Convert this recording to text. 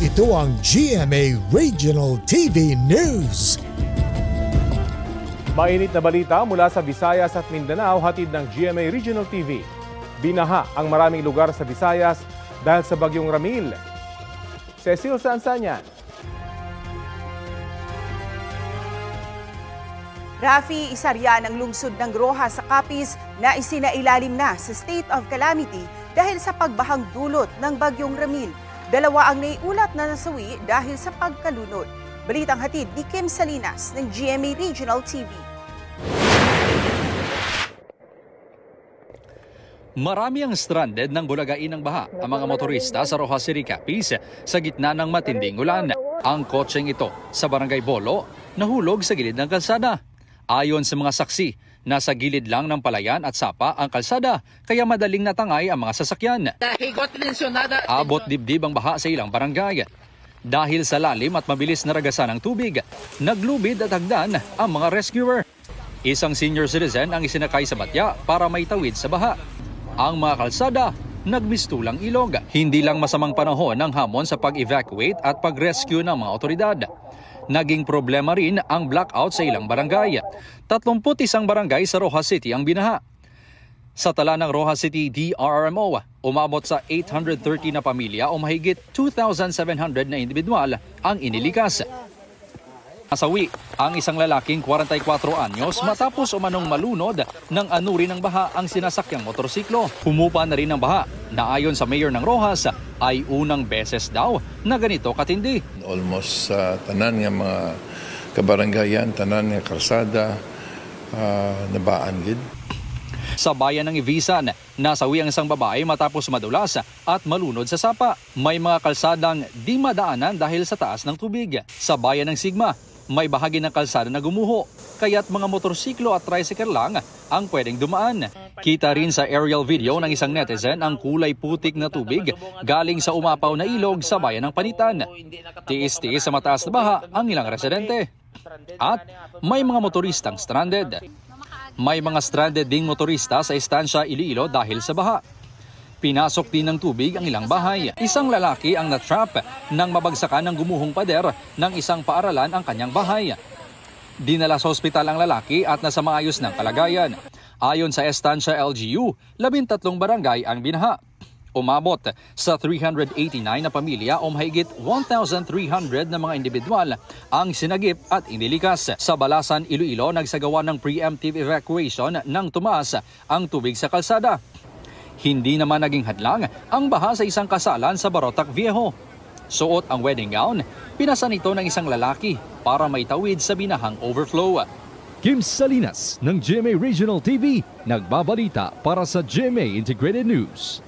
Ito ang GMA Regional TV News. Mainit na balita mula sa Visayas at Mindanao, hatid ng GMA Regional TV. Binaha ang maraming lugar sa Visayas dahil sa bagyong Ramil. Cecil, saan yan? Rafi, isa riyan ang lungsod ng Rojas sa Capiz na isinailalim na sa state of calamity dahil sa pagbahang dulot ng bagyong Ramil. Dalawa ang naiulat na nasawi dahil sa pagkalunod. Balitang hatid ni Kim Salinas ng GMA Regional TV. Marami ang stranded ng bulagain ng baha ang mga motorista sa Rojas City, Capiz sa gitna ng matinding ulan. Ang kotseng ito sa Barangay Bolo nahulog sa gilid ng kalsada. Ayon sa mga saksi, nasa gilid lang ng palayan at sapa ang kalsada kaya madaling natangay ang mga sasakyan. Abot dibdib ang baha sa ilang barangay. Dahil sa lalim at mabilis na ragasan ng tubig, naglubid at hagdan ang mga rescuer. Isang senior citizen ang isinakay sa batya para maitawid sa baha. Ang mga kalsada, nagmistulang ilog. Hindi lang masamang panahon ng hamon sa pag-evacuate at pag-rescue ng mga otoridad. Naging problema rin ang blackout sa ilang barangay. 31 barangay sa Rojas City ang binaha. Sa tala ng Rojas City DRRMO, umabot sa 830 na pamilya o mahigit 2,700 na individual ang inilikas. Nasawi ang isang lalaking 44 anyos matapos umanong malunod ng anuri ng baha ang sinasakyang motorsiklo. Humupa na rin ang baha na ayon sa mayor ng Rojas ay unang beses daw na ganito katindi. Almost tanan nga mga kabaranggayan, tanan nga karsada, nabaan gid. Sa bayan ng Ivisan, nasawi ang isang babae matapos madulas at malunod sa sapa. May mga kalsadang di madaanan dahil sa taas ng tubig. Sa bayan ng Sigma, may bahagi ng kalsada na gumuho, kaya't mga motorsiklo at tricycle lang ang pwedeng dumaan. Kita rin sa aerial video ng isang netizen ang kulay putik na tubig galing sa umapaw na ilog sa bayan ng Panitan. Tiis-tiis sa mataas na baha ang ilang residente. At may mga motoristang stranded. May mga stranded ding motorista sa Estancia Iloilo dahil sa baha. Pinasok din ng tubig ang ilang bahay. Isang lalaki ang natrap nang mabagsakan ng gumuhong pader ng isang paaralan ang kanyang bahay. Dinala sa ospital ang lalaki at nasa maayos ng kalagayan. Ayon sa Estancia LGU, 13 barangay ang binaha. Umabot sa 389 na pamilya o mahigit 1,300 na mga individual ang sinagip at inilikas. Sa Balasan, Iloilo, nagsagawa ng preemptive evacuation nang tumaas ang tubig sa kalsada. Hindi naman naging hadlang ang baha sa isang kasalan sa Barotac Viejo. Suot ang wedding gown, pinasan ito ng isang lalaki para maitawid sa binahang overflow. Kim Salinas ng GMA Regional TV, nagbabalita para sa GMA Integrated News.